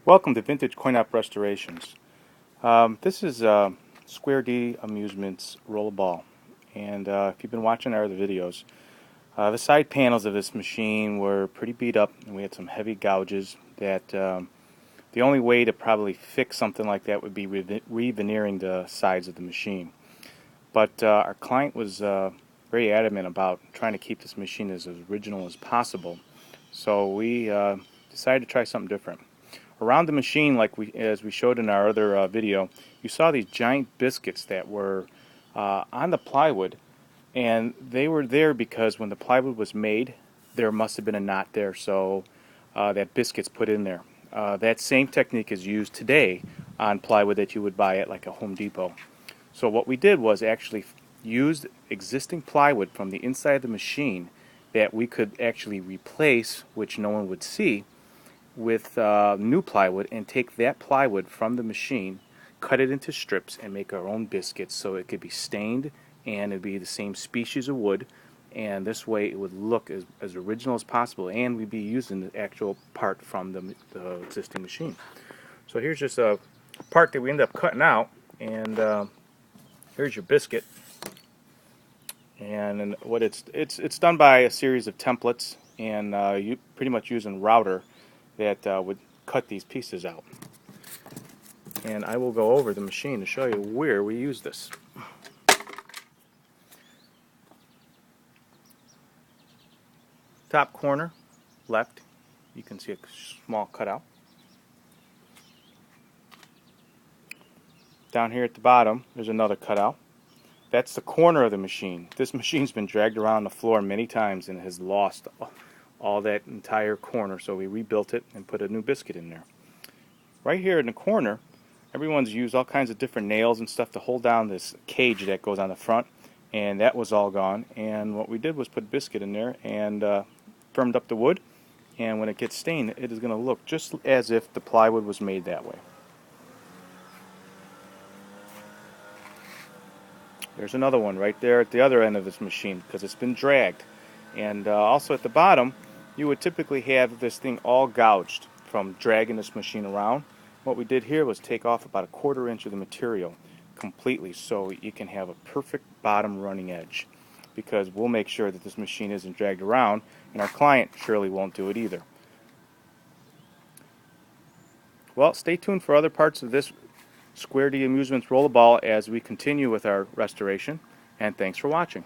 Welcome to Vintage Coin-Op Restorations. This is Square D Amusements rollerball, and if you've been watching our other videos, the side panels of this machine were pretty beat up, and we had some heavy gouges that the only way to probably fix something like that would be re-veneering the sides of the machine. But our client was very adamant about trying to keep this machine as original as possible, so we decided to try something different. Around the machine, as we showed in our other video, you saw these giant biscuits that were on the plywood, and they were there because when the plywood was made, there must have been a knot there, so that biscuit's put in there. That same technique is used today on plywood that you would buy at like a Home Depot. So what we did was actually use existing plywood from the inside of the machine that we could actually replace, which no one would see, with new plywood, and take that plywood from the machine, cut it into strips, and make our own biscuits so it could be stained and it would be the same species of wood, and this way it would look as original as possible, and we'd be using the actual part from the existing machine. So here's just a part that we ended up cutting out, and here's your biscuit. And what it's done by a series of templates, and you pretty much using router that would cut these pieces out. And I will go over the machine to show you where we use this. Top corner, left, you can see a small cutout. Down here at the bottom, there's another cutout. That's the corner of the machine. This machine's been dragged around the floor many times and has lost all that entire corner, so we rebuilt it and put a new biscuit in there. Right here in the corner, everyone's used all kinds of different nails and stuff to hold down this cage that goes on the front, and that was all gone. And what we did was put biscuit in there and firmed up the wood, and when it gets stained, it is going to look just as if the plywood was made that way. There's another one right there at the other end of this machine because it's been dragged. And also at the bottom, you would typically have this thing all gouged from dragging this machine around. What we did here was take off about 1/4 inch of the material completely so you can have a perfect bottom running edge, because we'll make sure that this machine isn't dragged around, and our client surely won't do it either. Well, stay tuned for other parts of this Square D Amusements rollerball as we continue with our restoration, and thanks for watching.